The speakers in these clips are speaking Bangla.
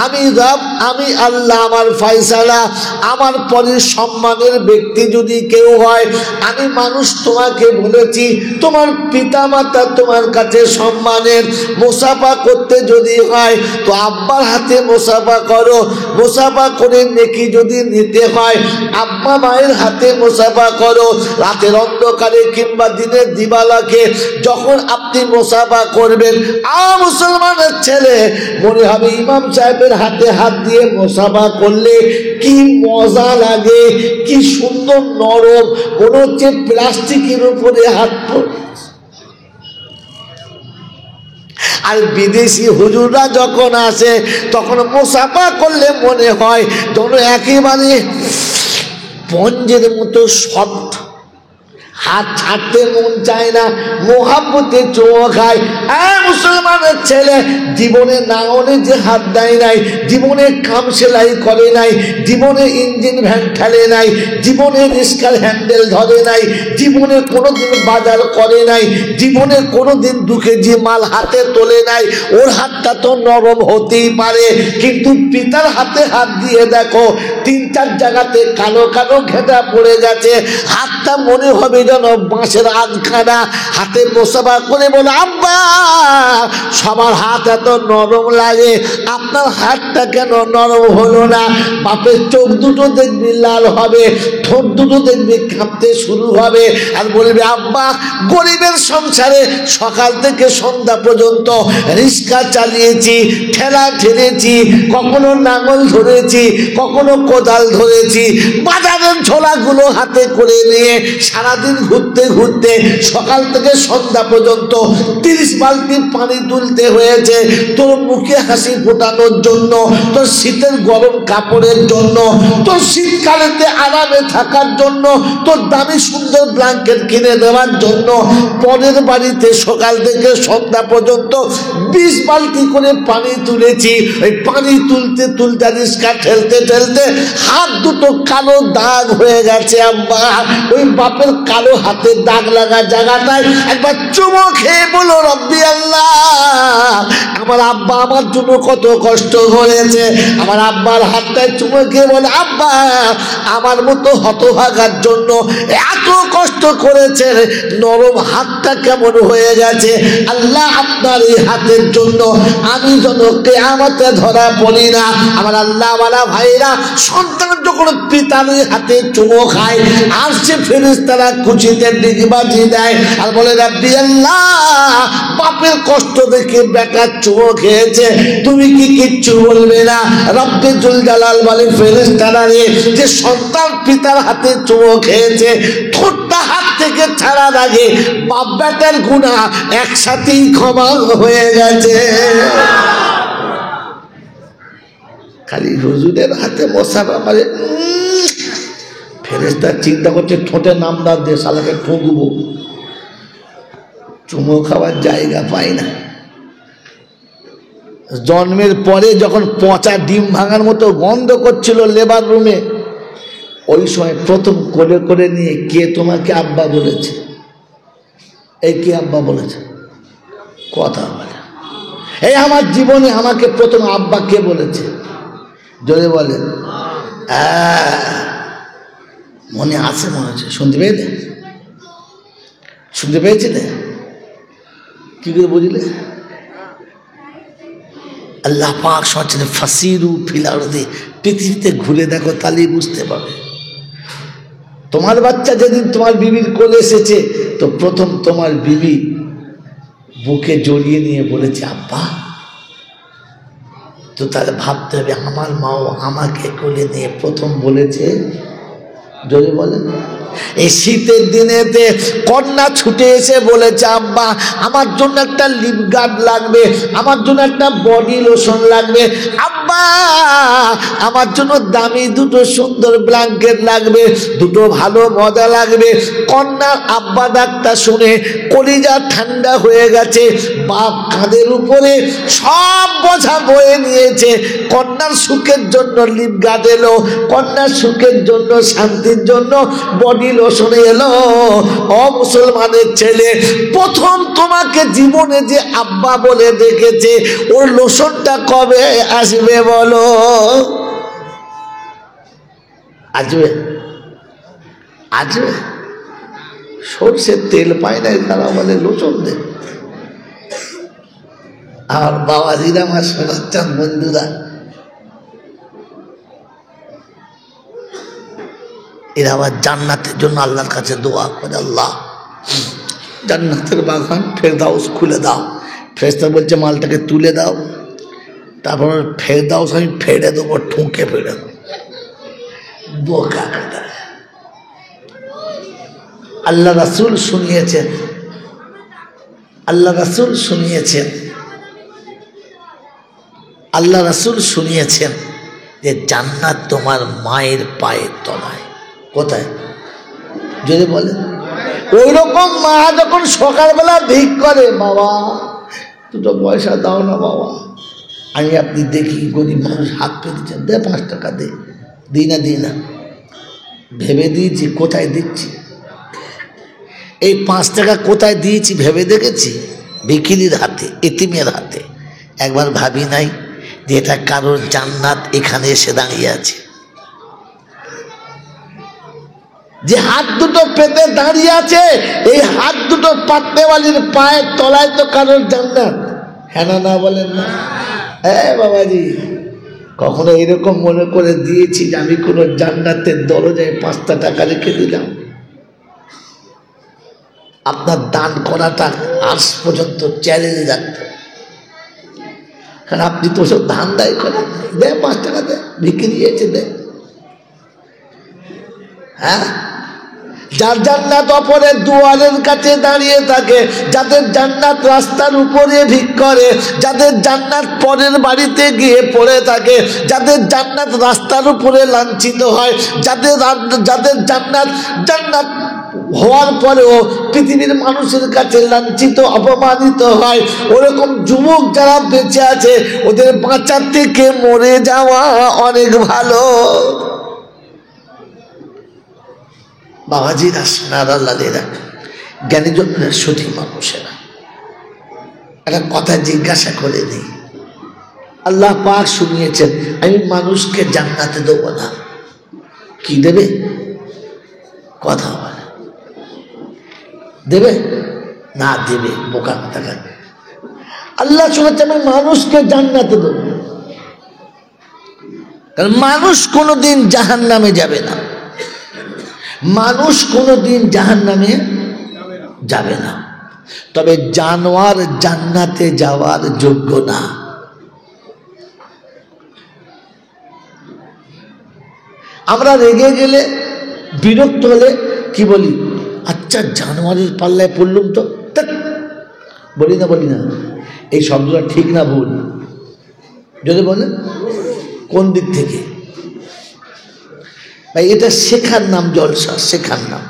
আমি রব, আমি আল্লাহ, আমার ফয়সালা, আমার পরে সম্মানের ব্যক্তি যদি কেউ হয়, আমি মানুষ তোমাকে বলেছি তোমার পিতা মাতা তোমার কাছে সম্মানের, মুসাফা করতে যদি হয় তো আব্বার হাতে মুসাফা করো, মুসাফা করে নেকি যদি নিতে হয় আব্বা মায়ের হাতে মুসাফা করো। রাতের অন্ধকারে কিংবা দিনের দিবালাকে যখন আপনি মুসাফা করবেন, মুসলমানের ছেলে মনে হবে ইমাম সাহেবের হাতে হাত দিয়ে মুসাফা করলে কি মজা লাগে, কি সুন্দর নরম, মনে হচ্ছে প্লাস্টিকের উপরে হাত পড়ে। আর বিদেশি হুজুররা যখন আসে তখন মুসাফা করলে মনে হয় যেন একেবারে পঞ্জের মতো শব্দ, হাত ছাড়তে মন চায় না, মোহাব্বতে চোখ খায়। মুসলমানের ছেলে জীবনে নাঙলে যে হাত দেয় নাই, জীবনে কাম সেলাই করে নাই, জীবনে ইঞ্জিন ভ্যান ঠেলে নাই, জীবনে রিস্কার হ্যান্ডেল ধরে নাই, জীবনে কোনোদিন বাজার করে নাই, জীবনে কোনোদিন 2 কেজি মাল হাতে তোলে নাই। ওর হাতটা তো নরম হতেই পারে, কিন্তু পিতার হাতে হাত দিয়ে দেখো 3-4 জায়গাতে কালো কালো ঘেঁটা পড়ে গেছে, হাতটা মনে হবে যেন বাঁশের আধখানা। হাতে মুসাফা করে বলে আব্বা সবার হাত এত নরম লাগে, আপনার হাতটা কেন নরম হলো না? বাপের চোখ দুটো দেখবি লাল হবে, ঠোঁট দুটো দেখবি কাঁপতে শুরু হবে, আর বলবে আব্বা গরিবের সংসারে সকাল থেকে সন্ধ্যা পর্যন্ত রিক্সা চালিয়েছি, ঠেলা ঠেলেছি, কখনো নাঙল ধরেছি, কখনো কোদাল ধরেছি, বাজারের ঝোলাগুলো হাতে করে নিয়ে সারাদিন ঘুরতে ঘুরতে সকাল থেকে সন্ধ্যা পর্যন্ত 30 বালতি পানি তুলতে হয়েছে তোর মুখে হাসি ফোটানোর জন্য, তোর শীতের গরম কাপড়ের জন্য, তোর শীতকালেতে আরামে থাকার জন্য, তোর দামি সুন্দর ব্ল্যাঙ্কেট কিনে দেওয়ার জন্য। পরের বাড়িতে সকাল থেকে সন্ধ্যা পর্যন্ত 20 বালতি করে পানি তুলেছি। ওই পানি তুলতে তুলতে রিস্কা ঠেলতে ঠেলতে হাত দুটো কালো দাগ হয়ে গেছে আব্বা। ওই বাপের কালো হাতের দাগ লাগা জায়গাটায় একবার চুমো খেয়ে বলো রব্বি আল্লাহ, আমার আব্বা আমার জন্য কত কষ্ট করেছে। আমার আব্বার হাতটায় চুমো খেয়ে বলে আব্বা আমার মতো হতভাগার জন্য এত কষ্ট করেছে, নরম হাতটা কেমন হয়ে গেছে। আল্লাহ আপনার এই হাতের জন্য আমি যেন কিয়ামতে ধরা পড়ি না। আমার আল্লাহ ওয়ালা ভাইরা, সন্তান যখন পিতার হাতে চুমো খায় আর সে ফেরেশতারা খুশিতে ডিগবাজি দেয় আর বলে রাব্বি আল্লাহ বাপের কষ্ট দেখে বেটা চুমো খেয়েছে, তুমি কি কিচ্ছু বলবে না? রব্বে জুল জালাল বলে ফেরেশতারা রে, যে সন্তান পিতার হাতে চুমো খেয়েছে ঠোঁটটা হাত থেকে ছাড়ার আগে বাপ বেটার গুনাহ একসাথেই ক্ষমা হয়ে গেছে। খালি হুজুরের হাতে মুসাফা মানে ফেরেশতা চিন্তা করছে ঠোঁটে নামদার দিয়ে শালাকে ঠুকবো, চুমো খাওয়ার জায়গা পাই না। জন্মের পরে যখন পচা ডিম ভাঙার মতো গন্ধ করছিল লেবার রুমে, ওই সময় প্রথম কোলে করে নিয়ে কে তোমাকে আব্বা বলেছে? এই কে আব্বা বলেছে? কথা বলে। এই আমার জীবনে আমাকে প্রথম আব্বা কে বলেছে? জোরে বলেন। মনে আছে, মনে হচ্ছে। শুনতে পেয়েছে? শুনতে পেয়েছিলে? কি করে বুঝলে? আল্লাহ পাক সচেতন ফাসিরু ফিল আরদি, পৃথিবীতে ঘুরে দেখো তাহলেই বুঝতে পারবে। তোমার বাচ্চা যেদিন তোমার বিবির কোলে এসেছে তো প্রথম তোমার বিবি বুকে জড়িয়ে নিয়ে বলেছে আব্বা। তো তাহলে ভাবতে হবে আমার মাও আমাকে কোলে নিয়ে প্রথম বলেছে। যদি বলেন এই শীতের দিনেতে কন্যা ছুটে এসে বলেছে আব্বা আমার জন্য একটা লিপ গার্ড লাগবে, আমার জন্য একটা বডি লোশন লাগবে, আব্বা আমার জন্য দামি দুটো সুন্দর ব্ল্যাঙ্কেট লাগবে, দুটো ভালো মজা লাগবে। কন্যার আব্বা ডাকটা শুনে কলিজা ঠান্ডা হয়ে গেছে। বাপ কাঁধের উপরে সব বোঝা বয়ে নিয়েছে। কন্যার সুখের জন্য লিপ গার্ড এলো, কন্যার সুখের জন্য, শান্তির জন্য বডি বডি লোশন এলো। ও মুসলমানের ছেলে, প্রথম তোমাকে জীবনে যে আব্বা বলে দেখেছে, ওর লোশনটা কবে আসবে বলো? আসবে? আসবে? সরষের তেল পায় নাই, তারা বলে লোশন দে। আর বাবাজিরা, আমার শোনাচ্ছেন বন্ধুরা, এরা আবার জান্নাতের জন্য আল্লাহর কাছে দোয়া করে, আল্লাহ জান্নাতের বাগান ফেরদাউস খুলে দাও। ফেরেশতা বলছে মালটাকে তুলে দাও, তারপর ফেরদাউস আমি ফেড়ে দেবো, ঠুঁকে ফেড়ে দেবো। বোকা কথা। আল্লাহ রাসূল শুনিয়েছেন, আল্লাহ রাসূল শুনিয়েছেন, আল্লাহ রাসূল শুনিয়েছেন যে জান্নাত তোমার মায়ের পায়ের তলায়। কোথায়? যদি বলে ওই রকম মা যখন সকালবেলা ভিক করে, বাবা দুটো পয়সা দাও না বাবা, আমি আপনি দেখি গরিব মানুষ হাত পেতেছেন, দে 5 টাকা দে, দিই না দিই না, ভেবে দিয়েছি কোথায় দিচ্ছি, এই 5 টাকা কোথায় দিয়েছি ভেবে দেখেছি? ভিখিরির হাতে, এতিমের হাতে। একবার ভাবি নাই যে এটা কারোর জান্নাত এখানে এসে দাঁড়িয়ে আছে? যে হাত দুটো পেতে দাঁড়িয়ে আছে, এই হাত দুটো পাতনেওয়ালির পায়ের তলায় তো কারোর জান্নাত। হ্যাঁ না বলেন না? হ্যাঁ বাবাজি, কখনো এরকম মনে করে দিয়েছি যে আমি কোনো জান্নাতের দরজায় 5 টাকা রেখে দিলাম? আপনার দান করাটা আজ পর্যন্ত চ্যালেঞ্জ রাখতো, কারণ আপনি তো সব ধান দায় করেন, দে 5 টাকা দে, ভিক্ষে দিয়েছে দে। হ্যাঁ, যার জান্নাত অপরের দুয়ারের কাছে দাঁড়িয়ে থাকে, যাদের জান্নাত রাস্তার উপরে ভিক করে, যাদের জান্নাত পরের বাড়িতে গিয়ে পড়ে থাকে, যাদের জান্নাত রাস্তার উপরে লাঞ্ছিত হয়, যাদের জান্নাত হওয়ার পরেও পৃথিবীর মানুষের কাছে লাঞ্ছিত অপমানিত হয়, ওরকম যুবক যারা বেঁচে আছে, ওদের বাঁচার থেকে মরে যাওয়া অনেক ভালো। বাবাজিরা, সোনার আল্লাহেরা, জ্ঞানী জনের সঠিক মানুষেরা, একটা কথা জিজ্ঞাসা করে দিই। আল্লাহ পাক শুনিয়েছেন, আমি মানুষকে জান্নাতে দেবো না। কি দেবে? কথা বলে দেবে না? দেবে। বোকা কথা কাজ। আল্লাহ শুনেছে আমি মানুষকে জান্নাতে দেবো, কারণ মানুষ কোনোদিন জাহান্নামে যাবে না, মানুষ কোনোদিন জাহান্নামে যাবে না। তবে জানোয়ার জান্নাতে যাওয়ার যোগ্য না। আমরা রেগে গেলে, বিরক্ত হলে কি বলি? আচ্ছা জানোয়ারের পাল্লায় পড়লুম তো, বলি না? বলি না? এই শব্দটা ঠিক না ভুল? যদি বলেন কোন দিক থেকে? ভাই এটা শেখার নাম, জলসা শেখার নাম।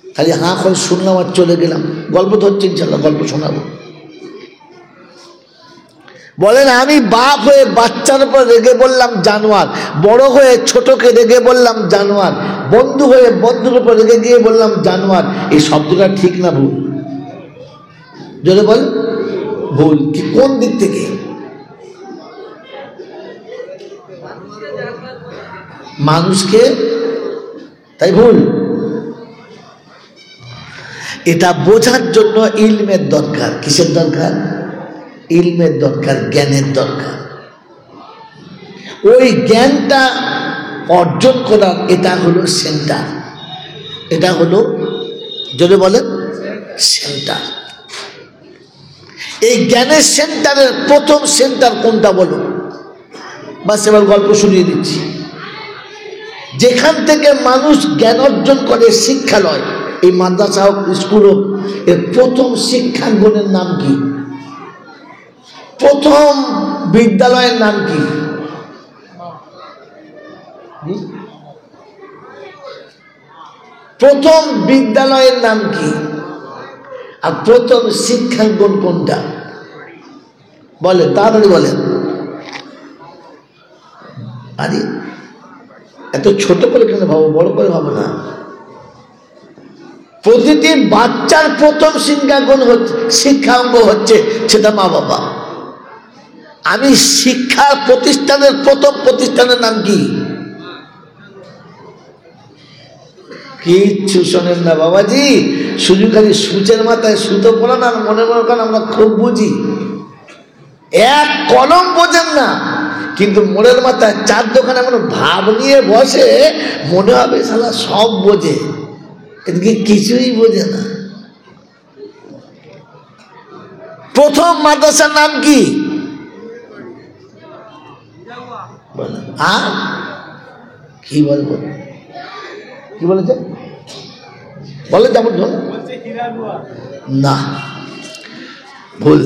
খালি হাঁ করে শুনলাম আর চলে গেলাম, গল্প ধরছি ইনশাল্লাহ, গল্প শোনাবো। বলেন আমি বাপ হয়ে বাচ্চার উপর রেগে বললাম জানোয়ার, বড় হয়ে ছোটকে রেগে বললাম জানোয়ার, বন্ধু হয়ে বন্ধুর উপর রেগে গিয়ে বললাম জানোয়ার, এই শব্দটা ঠিক না ভুল? যদি বল ভুল। কি কোন দিক থেকে? মানুষকে, তাই ভুল। এটা বোঝার জন্য ইলমের দরকার। কিসের দরকার? ইলমের দরকার, জ্ঞানের দরকার। ওই জ্ঞানটা অর্জন করার এটা হলো সেন্টার, এটা হলো, যদি বলেন সেন্টার। এই জ্ঞানের সেন্টারের প্রথম সেন্টার কোনটা বলো? বাস এবার গল্প শুনিয়ে দিচ্ছি। যেখান থেকে মানুষ জ্ঞান অর্জন করে, শিক্ষালয়, এই মাদ্রাসা হোক, স্কুল হোক, এর প্রথম শিক্ষাঙ্গনের নাম কি? প্রথম বিদ্যালয়ের নাম কি? প্রথম বিদ্যালয়ের নাম কি? আর প্রথম শিক্ষাঙ্গন কোনটা? বলেন, তাড়াতাড়ি বলেন। আরে এত ছোট করে কেন ভাবো, বড় করে ভাবো না। প্রতিটি বাচ্চার প্রথম শিক্ষাঙ্গ হচ্ছে সেটা মা বাবা। আমি শিক্ষা প্রতিষ্ঠানের প্রথম প্রতিষ্ঠানের নাম কি? কিচ্ছু শোনেন না বাবাজি, শুধু খালি সূচের মাথায় সুতো পড়ান আর মনে মনে করেন আমরা খুব বুঝি। এক কলম বোঝেন না, কিন্তু মনের মাথায় চার দোকানে এমন ভাব নিয়ে বসে মনে হবে শালা সব বোঝে, এদিকে কিছুই বোঝে না। প্রথম মাদ্রাসার নাম কি? কি বলবো, কি বলেছে বলে যেমন না, ভুল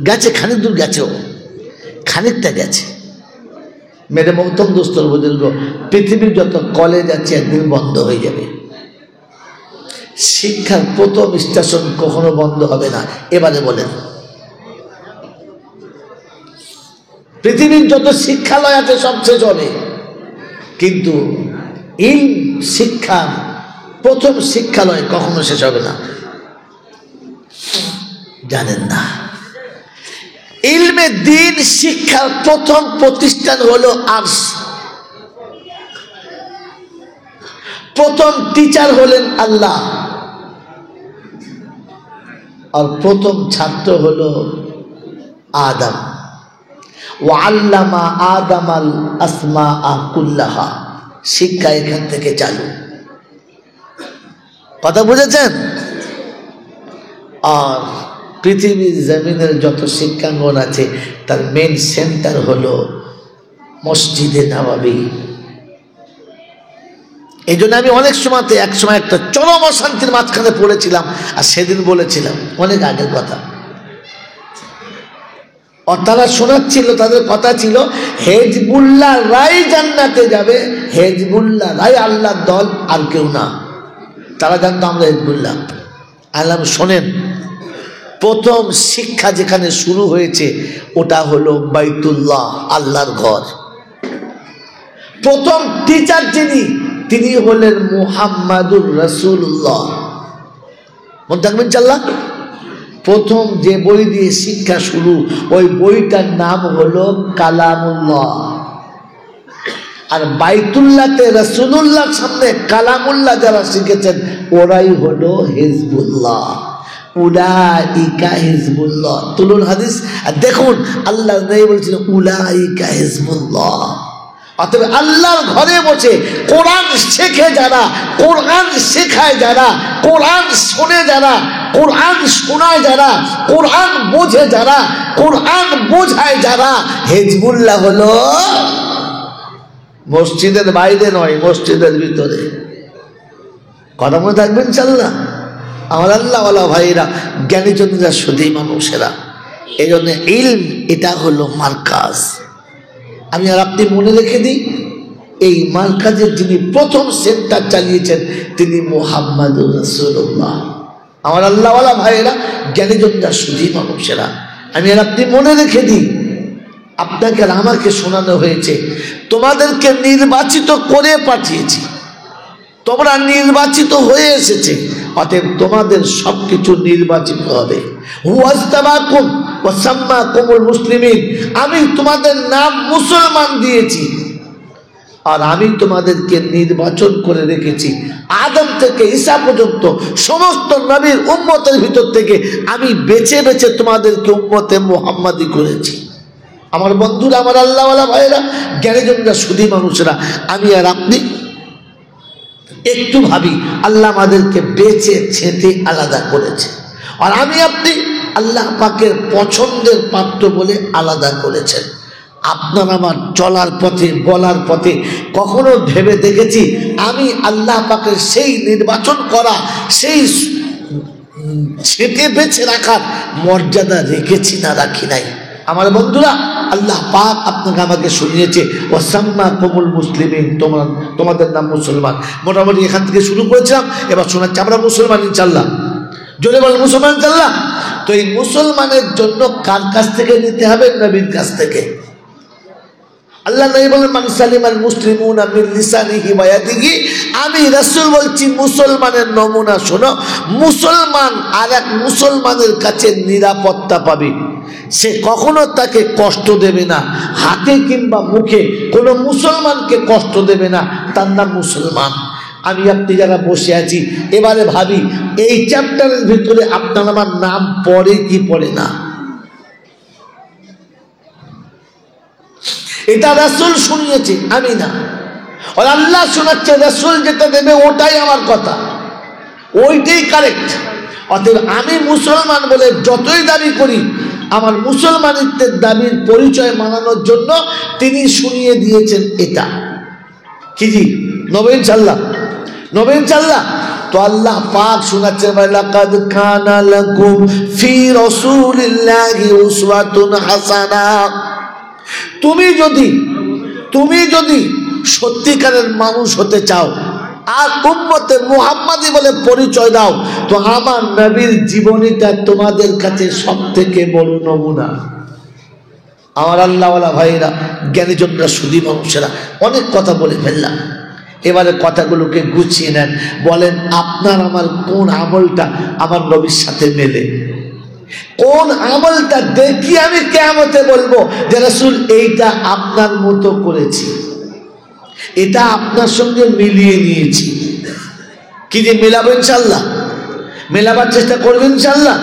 গেছে, খানিক দূর গেছে, ও খানিকটা গেছে। মেরে মহতম দোস্তর বুজুর্গ, পৃথিবীর যত কলেজ আছে একদিন বন্ধ হয়ে যাবে। শিক্ষার প্রথম স্টেশন কখনো বন্ধ হবে না। এবারে বলেন, পৃথিবীর যত শিক্ষালয় আছে সব শেষ হবে, কিন্তু ইলম শিক্ষার প্রথম শিক্ষালয় কখনো শেষ হবে না। জানেন না, ইলমে দ্বীন শিক্ষার প্রথম প্রতিষ্ঠান হলো আরশ। প্রথম টিচার হলেন আল্লাহ, আর প্রথম ছাত্র হলো আদম। ওয়াল্লামা আদামাল আসমাআ কুল্লাহা, শিক্ষা এখান থেকে চালু। কথা বুঝেছেন? আর পৃথিবীর জমিনের যত শিক্ষাঙ্গন আছে তার মেন সেন্টার হলো মসজিদে নববী। এই জন্য আমি অনেক সময়তে একসময় একটা চরম অশান্তির মাঝখানে পড়েছিলাম, আর সেদিন বলেছিলাম, অনেক আগের কথা। আর তারা শোনাচ্ছিল, তাদের কথা ছিল হেজবুল্লাহ রাই জান্নাতে যাবে, হেজবুল্লাহ রাই আল্লাহর দল, আর কেউ না। তারা জানতো আমরা হেজবুল্লাহ। আল্লাহ শোনেন, প্রথম শিক্ষা যেখানে শুরু হয়েছে ওটা হলো বাইতুল্লাহ, আল্লাহর ঘর। প্রথম টিচার তিনি হলেন মুহাম্মাদুর রাসূলুল্লাহ। মনে থাকবেন ইনশাআল্লাহ। প্রথম যে বই দিয়ে শিক্ষা শুরু, ওই বইটার নাম হলো কালামুল্লাহ। আর বাইতুল্লাহতে রাসূলুল্লাহর সামনে কালামুল্লাহ যারা শিখেছেন ওরাই হলো হিজবুল্লাহ। উলাইকা হিজবুল্লাহ। তুলুন হাদিস আর দেখুন, আল্লাহ নবী বলছিলেন উলাইকা হিজবুল্লাহ। অতএব আল্লাহর ঘরে বসে কোরআন শেখে যারা, কোরআন শেখায় যারা, কোরআন শোনে যারা, কোরআন শোনায় যারা, কোরআন বোঝে যারা, কোরআন বোঝায় যারা, হিজবুল্লাহ হলো মসজিদের বাইরে নয়, মসজিদের ভিতরে। কথা মনে থাকবেন ইনশাআল্লাহ। আমার আল্লাহওয়ালা ভাইরা, জ্ঞানীজনরা, শুধুই মানুষেরা, এই জন্য ইলম এটা হলো মার্কাজ। আমি আর আপনি মনে রেখে দিই, এই মার্কাজের যিনি প্রথম সেন্টার চালিয়েছেন তিনি মুহাম্মাদুর রাসূলুল্লাহ। আমার আল্লাহওয়ালা ভাইয়েরা, জ্ঞানীজনরা, শুধুই মানুষেরা, আমি আর আপনি মনে রেখে দিই, আপনাকে আর আমাকে শোনানো হয়েছে তোমাদেরকে নির্বাচিত করে পাঠিয়েছি, তোমরা নির্বাচিত হয়ে এসেছে, অতএব তোমাদের সবকিছু নির্বাচিত হবে। হুয়াজতাবাকুম ওয়া সাম্মাকুমুল মুসলিমিন, আমি তোমাদের নাম মুসলমান দিয়েছি, আর আমি তোমাদেরকে নির্বাচন করে রেখেছি আদম থেকে ঈসা পর্যন্ত সমস্ত নবীর উম্মতের ভিতর থেকে আমি বেছে বেছে তোমাদেরকে উম্মতে মুহাম্মাদি করেছি। আমার বন্ধুরা, আমার আল্লাহওয়ালা ভাইয়েরা, জ্ঞানীজনরা, শুধুই মানুষেরা, আমি আর আপনি একটু ভাবি, আল্লাহ আমাদেরকে বেছে ছেঁটে আলাদা করেছে, আর আমি আপনি আল্লাহ পাকের পছন্দের পাত্র বলে আলাদা করেছেন। আপনার আমার চলার পথে, বলার পথে কখনো ভেবে দেখেছি আমি আল্লাহ পাকের সেই নির্বাচন করা, সেই ছেঁটে বেছে রাখার মর্যাদা রেখেছি না রাখি নাই? আমার বন্ধুরা, আল্লাহ পাক আপনাকে আমাকে শুনিয়েছে ওয়াসাম্মাকুমুল মুসলিমিন, তোমাদের নাম মুসলমান। মোটামুটি এখান থেকে শুরু করেছিলাম, এবার শোনাচ্ছি আমরা মুসলমান ইনশাআল্লাহ। জোরে বল মুসলমান ইনশাআল্লাহ। তো এই মুসলমানের জন্য কার কাছ থেকে নিতে হবে? নবীর কাছ থেকে। আল্লাহ নবী বলেন মান সালিমাল মুসলিমুনা মিন লিসানিহি ওয়া ইয়াদিহি। আমি রাসূল বলছি মুসলমানের নমুনা শোনো, মুসলমান আর এক মুসলমানের কাছে নিরাপত্তা পাবে, সে কখনো তাকে কষ্ট দেবে না, হাতে কিংবা মুখে কোনো মুসলমানকে কষ্ট দেবে না, তার নাম মুসলমান। আমি আপনি যারা বসে আছি এবারে ভাবি এই চ্যাপ্টারের ভিতরে আপনার আমার নাম পড়ে কি পড়ে না? এটা রাসূল শুনিয়েছে, আমি না। আর আল্লাহ শোনাচ্ছে, রাসূল যেটা দেবে ওটাই আমার কথা, ওইটাই কারেক্ট। অতএব আমি মুসলমান বলে যতই দাবি করি, আমার মুসলমানিত্বের দাবির পরিচয় মানানোর জন্য তিনি শুনিয়ে দিয়েছেন এটা কি জি নবীন সাল্লাহ, নবীন সাল্লাহ। তো আল্লাহ পাক শোনাচ্ছেন লাকাদ কানা লাকুম ফি রাসূলিল্লাহি উসওয়াতুন হাসানা। তুমি যদি সত্যিকারের মানুষ হতে চাও আর উম্মতে মুহাম্মাদি বলে পরিচয় দাও, তো আমার নবীর জীবনীটা তোমাদের কাছে সবথেকে বড় নমুনা। আমার আল্লাহওয়ালা ভাইরা, জ্ঞানীজনরা, সুধী মানুষেরা, অনেক কথা বলে ফেললাম, এবারে কথাগুলোকে গুছিয়ে নেন। বলেন আপনার আমার কোন আমলটা আমার নবীর সাথে মেলে? কোন আমলটা দেখি আমি কিয়ামতে বলবো যে রাসূল এইটা আপনার মতো করেছি, এটা আপনার সঙ্গে মিলিয়ে নিয়েছি? কি যে মেলাবো ইনশাল্লাহ, মেলাবার চেষ্টা করবেন ইনশাল্লাহ।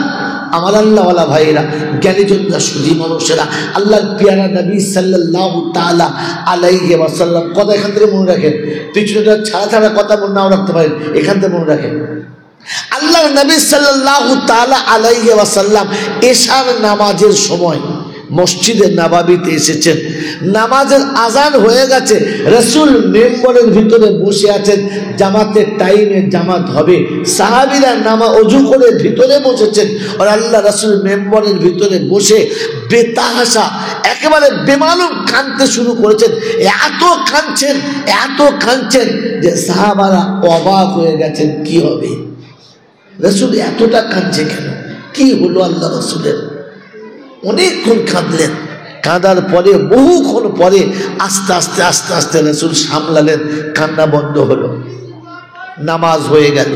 আমার আল্লাহওয়ালা ভাইয়েরা, জ্ঞানীজনরা, সুধী মানুষেরা, আল্লাহর পিয়ারা নবী সাল্লাল্লাহু তাআলা আলাইহি ওয়াসাল্লাম, কথা এখান থেকে মনে রাখেন, পিছনেটা ছাড়া কথা মনে নাও রাখতে পারেন, এখান থেকে মনে রাখেন। আল্লাহর নবী সাল্লাল্লাহু তাআলা আলাইহি ওয়াসাল্লাম এশার নামাজের সময় মসজিদে নববীতে এসেছেন, নামাজের আজান হয়ে গেছে, রাসূল মেম্বরের ভিতরে বসে আছেন, জামাতের টাইমে জামাত হবে, সাহাবীরা ওযু করে ভিতরে বসেছেন, আর আল্লাহ রাসূল মেম্বরের ভিতরে বসে বেতাহাসা একেবারে বেমালুম কাঁদতে শুরু করেছেন। এত কাঁদছেন যে সাহাবারা অবাক হয়ে গেছেন, কি হবে, রাসূল এতটা কাঁদছে কেন, কি হলো আল্লাহ রাসূলের? অনেকক্ষণ কাঁদলেন, কাঁদার পরে বহুক্ষণ পরে আস্তে আস্তে রাসূল সামলালেন, কান্না বন্ধ হলো, নামাজ হয়ে গেল,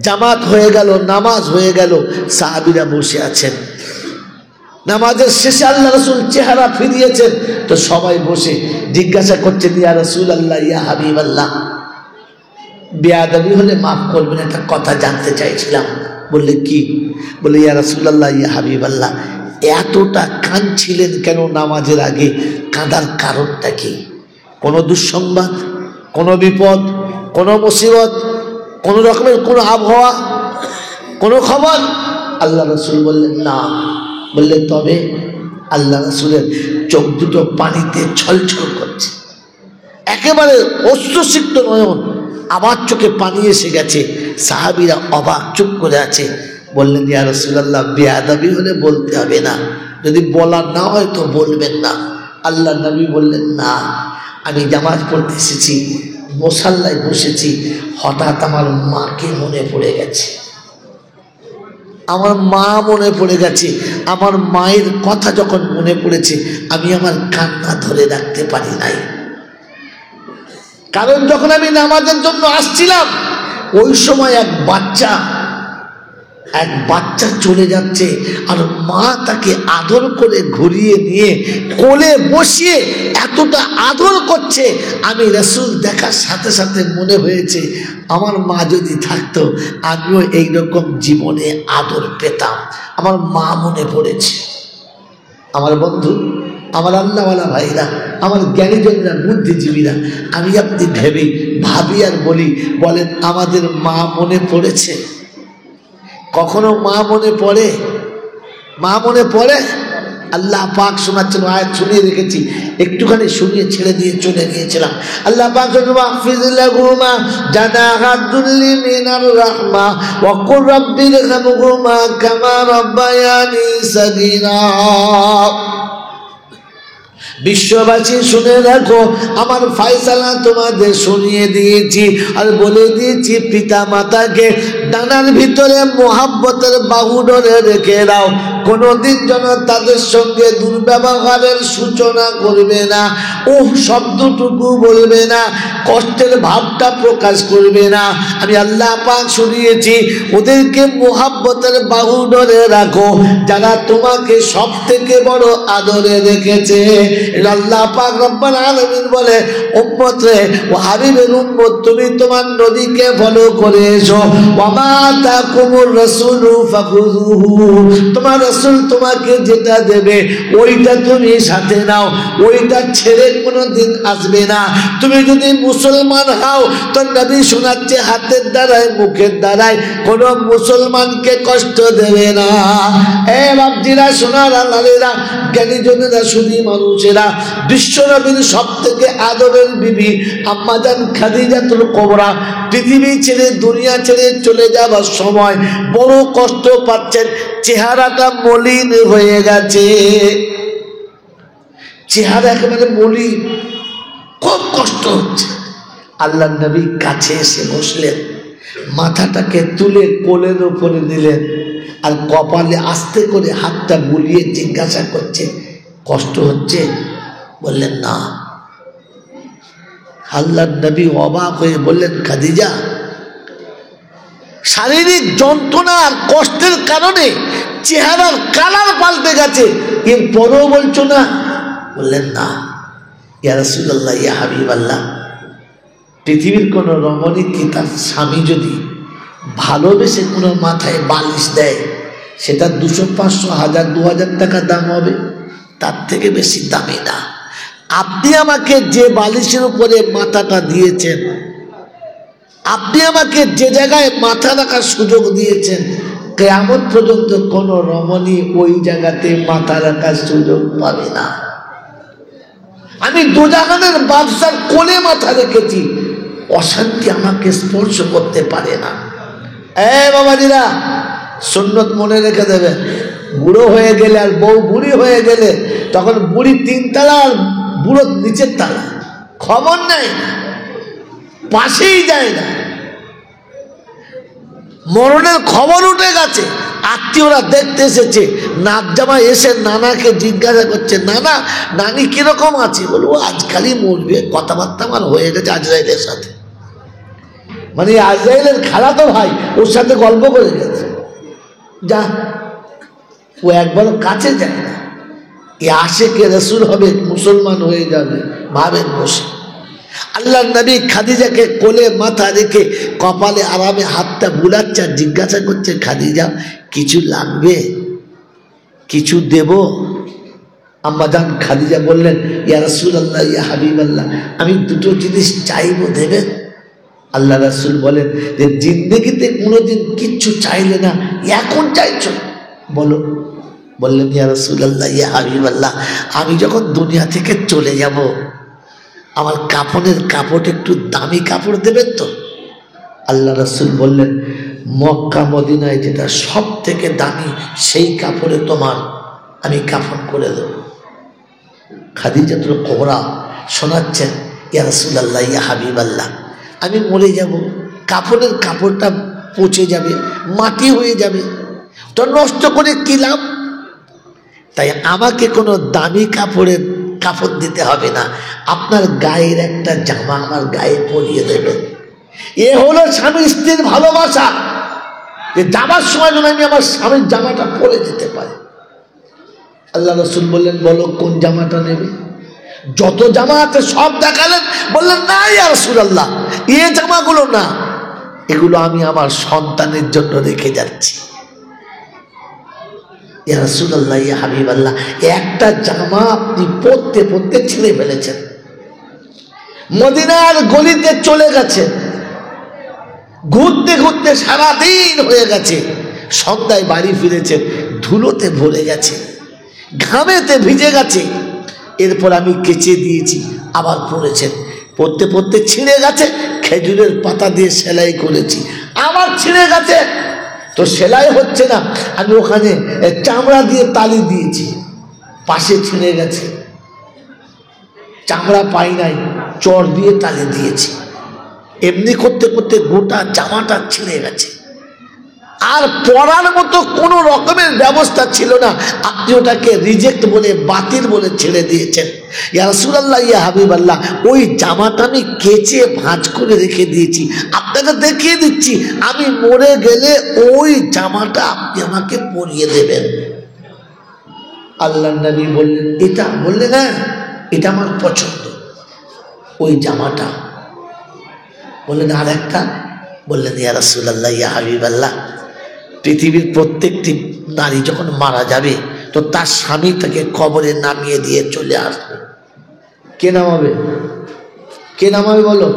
জামাত হয়ে গেল, নামাজ হয়ে গেল, সাহাবীরা বসে আছেন। নামাজের শেষে আল্লাহ রাসূল চেহারা ফিরিয়েছেন, তো সবাই বসে জিজ্ঞাসা করছেন, ইয়া রাসূলুল্লাহ, ইয়া হাবিবাল্লাহ, বেয়াদবি হলে মাফ করবেন, একটা কথা জানতে চাইছিলাম। বললে কি? বলে ইয়া রাসূলুল্লাহ, ইয়া হাবিবাল্লাহ, এতটা কাঁদছিলেন কেন নামাজের আগে? কাঁদার কারণটা কি? কোনো দুঃসংবাদ, কোনো বিপদ, কোনো মুসিবত, কোনো রকমের কোনো আবহাওয়া, কোনো খবর? আল্লাহ রাসূল বললেন না। বললে তবে? আল্লাহ রাসূলের চোখ দুটো পানিতে ছলছল করছে, একেবারে অশ্রুসিক্ত নয়ন, আবার চোখে পানি এসে গেছে। সাহাবীরা অবাক, চুপ করে আছে। বললেন ইয়া রাসূলুল্লাহ, বেয়াদবি হলে বলতে হবে না, যদি বলা না হয় তো বলবেন না। আল্লাহ নবী বললেন না, আমি জামাত পড়তে এসেছি, মুসাল্লায় বসেছি, হঠাৎ আমার মাকে মনে পড়ে গেছে, আমার মা মনে পড়ে গেছে। আমার মায়ের কথা যখন মনে পড়েছে, আমি আমার কান্না ধরে রাখতে পারি নাই। কারণ যখন আমি নামাজের জন্য আসছিলাম, ওই সময় এক বাচ্চা চলে যাচ্ছে, আর মা তাকে আদর করে ঘুরিয়ে নিয়ে কোলে বসিয়ে এতটা আদর করছে, আমি রাসূল দেখার সাথে সাথে মনে হয়েছে আমার মা যদি থাকতো আমিও এইরকম জীবনে আদর পেতাম। আমার মা মনে পড়েছে। আমার বন্ধু, আমার আল্লাহওয়ালা ভাইরা, আমার জ্ঞানীজনরা, বুদ্ধিজীবীরা, আমি আপনি ভাবি আর বলেন আমাদের মা মনে পড়েছে? কখনো মা মনে পড়ে? মা মনে পড়ে? আল্লাহ পাক শোনাচ্ছেন, আয়াত শুনিয়ে রেখেছি, একটুখানি শুনিয়ে ছেড়ে দিয়ে চলে গিয়েছিলাম। আল্লাহ পাক ওয়াহফিজ লাহুমা জানাহা যুল্লি মিনার রাহমা ওয়া কুর রাব্বিরহামহুমা কামা রাব্বায়ানি সাগীরা। বিশ্ববাসী শুনে রাখো, আমার ফয়সালা তোমাদের শুনিয়ে দিয়েছি আর বলে দিয়েছি, পিতা মাতাকে ডানার ভিতরে মোহাব্বতের বাহু ধরে রেখে দাও, কোনোদিন যেন তাদের সঙ্গে দুর্ব্যবহারের সূচনা করবে না, ওহ শব্দটুকু বলবে না, কষ্টের ভাবটা প্রকাশ করবে না। আমি আল্লাহ পাক শুনিয়েছি, ওদেরকে মোহাব্বতের বাহু ধরে রাখো, যারা তোমাকে সব থেকে বড় আদরে রেখেছে। আল্লাহ পাক রব্বুল আলামিন বলে, উম্মত রে, ও হাবিবের উম্মত, তুমি তোমার নবীকে ফলো করে এসো। ওয়া মা আতাকুমুর রাসূলু ফাখুযুহু, তোমার রাসূল তোমাকে যেটা দেবে ওইটা তুমি সাথে নাও, ওইটা ছেড়ে কোনোদিন আসবে না। তুমি যদি মুসলমান হও, তো নবী শোনাচ্ছে হাতের দ্বারায় মুখের দ্বারায় কোনো মুসলমানকে কষ্ট দেবে না। এ বাপজিরা, সোনার আল্লাহরা, জ্ঞানীজনেরা, শুধু মানুষেরা, বিশ্বনবীর সব থেকে আদরের বিবি আম্মাজান খাদিজাতুল কুবরা পৃথিবী ছেড়ে দুনিয়া ছেড়ে চলে যাবার সময় বড় কষ্ট পাচ্ছেন, চেহারাটা মলিন হয়ে গেছে, চেহারা একেবারে মলিন, খুব কষ্ট হচ্ছে। আল্লাহ নবী কাছে এসে বসলেন, মাথাটাকে তুলে কোলের উপরে দিলেন আর কপালে আস্তে করে হাতটা বুলিয়ে জিজ্ঞাসা করছে, কষ্ট হচ্ছে? বললেন না। আল্লাহ নবী অবাক হয়ে বললেন, খাদিজা, শারীরিক যন্ত্রণা আর কষ্টের কারণে চেহারার কালার পাল্টে গেছে, এরপরেও বলছো না? বললেন না। ইয়া রাসূলুল্লাহ, ইয়া হাবিবাল্লাহ, পৃথিবীর কোনো রমণী কি তার স্বামী যদি ভালোবেসে কোনো মাথায় বালিশ দেয়, সেটা 200, 500, 1000, 2000 টাকা দাম হবে, তার থেকে বেশি দামি না। আপনি আমাকে যে বালিশের উপরে মাথাটা দিয়েছেন, আপনি আমাকে যে জায়গায় মাথা রাখার সুযোগ দিয়েছেন, কিয়ামত পর্যন্ত কোনো রমণী ওই জায়গাতে মাথা রাখার সুযোগ পাবে না। আমি দোজাহানের বাদশার কোলে মাথা রেখেছি, অশান্তি আমাকে স্পর্শ করতে পারে না। বাবাজিরা, সুন্নত মনে রেখে দেবেন, বুড়ো হয়ে গেলে আর বউ বুড়ি হয়ে গেলে, তখন বুড়ি 3 তলা আর বুড়ো নিচের তলা, খবর নাই, পাশেই যায় না, মরণের খবর উঠে গেছে। আত্মীয়রা দেখতে এসেছে, নাত জামাই এসে নানাকে জিজ্ঞাসা করছে, নানা নানি কিরকম আছে? বলবো আজকালই মরবে, কথাবার্তা আমার হয়ে গেছে আজরাইলের সাথে, মানে আজরাইলের খালাতো ভাই, ওর সাথে গল্প করে গেছে। যা, ও একবারও কাছে যায় না, এ আশেকে রাসূল হবে, মুসলমান হয়ে যাবে, ভাবেন বসে। আল্লাহ নবী খাদিজাকে কোলে মাথা রেখে কপালে আরামে হাতটা বুলাচ্ছে আর জিজ্ঞাসা করছে, খাদিজা কিছু লাগবে, কিছু দেব? আম্মাজান খাদিজা বললেন, ইয়া রাসূলুল্লাহ, ইয়া হাবিবাল্লাহ, আমি 2টো জিনিস চাইবো, দেবেন? আল্লাহ রাসূল বলেন যে, জিন্দেগিতে কোনোদিন কিচ্ছু চাইলে না, এখন চাইছো, বলো। বললেন, ইয়া রাসূলুল্লাহ, ইয়া হাবিবাল্লাহ, আমি যখন দুনিয়া থেকে চলে যাব, আমার কাপড়ের কাপড় একটু দামি কাপড় দেবেন তো? আল্লাহ রাসূল বললেন, মক্কা মদিনায় যেটা সব থেকে দামি, সেই কাপড়ে তোমার আমি কাফন করে দেব। খাদিজাতুল কুবরা শোনাচ্ছেন, ইয়া রাসূলুল্লাহ, ইয়া হাবিবাল্লাহ, আমি মরে যাব, কাপড়ের কাপড়টা পচে যাবে, মাটি হয়ে যাবে, তো নষ্ট করে কি লাভ? তাই আমাকে কোনো দামি কাপড়ের কাপড় দিতে হবে না, আপনার গায়ের একটা জামা আমার গায়ে পরিয়ে দেবেন। এ হলো স্বামী স্ত্রীর ভালোবাসা, যে যাবার সময় যেন আমি আমার স্বামীর জামাটা পরে যেতে পারি। আল্লাহ রাসূল বললেন, বলো কোন জামাটা নেবে? যত জামা আছে সব দেখালেন, বললেন, না ইয়া রাসূলুল্লাহ, এই জামাগুলো না, এগুলো আমি আমার সন্তানের জন্য রেখে যাচ্ছি। ইয়া রাসূলুল্লাহ, ইয়া হাবিবাল্লাহ, একটা জামা আপনি পরতে পরতে ছিঁড়ে ফেলেছেন, মদিনার গলিতে চলে গেছেন, ঘুরতে ঘুরতে সারাদিন হয়ে গেছে, সন্ধ্যায় বাড়ি ফিরেছেন, ধুলোতে ভরে গেছে, ঘামেতে ভিজে গেছে, এরপর আমি কেচে দিয়েছি, আবার পরেছেন, পরতে পরতে ছিঁড়ে গেছে, খেজুরের পাতা দিয়ে সেলাই করেছি, আবার ছিঁড়ে গেছে, তো সেলাই হচ্ছে না, আমি ওখানে চামড়া দিয়ে তালি দিয়েছি, পাশে ছিঁড়ে গেছে, চামড়া পাই নাই, চর দিয়ে টালে দিয়েছি। এমনি করতে করতে গোটা জামাটা ছিঁড়ে গেছে, আর পরার মতো কোনো রকমের ব্যবস্থা ছিল না। আপনি ওটাকে রিজেক্ট বলে, বাতিল বলে ছেড়ে দিয়েছেন। ইয়া রাসূলুল্লাহ, ইয়া হাবিবাল্লাহ, ওই জামাটা আমি কেচে ভাঁজ করে রেখে দিয়েছি, আপনাকে দেখিয়ে দিচ্ছি, আমি মরে গেলে ওই জামাটা আপনি আমাকে পরিয়ে দেবেন। আল্লাহর নবী বললেন, এটা বললেন, হ্যাঁ এটা আমার পছন্দ, ওই জামাটা। বললেন আর একটা? বললেন ইয়া রাসূলুল্লাহ, ইয়া হাবিবাল্লাহ, পৃথিবীর প্রত্যেকটি নারী যখন মারা যাবে তো তার স্বামী তাকে কবরে নামিয়ে দিয়ে চলে আসবে। কে নামাবে? কে নামাবে বলো?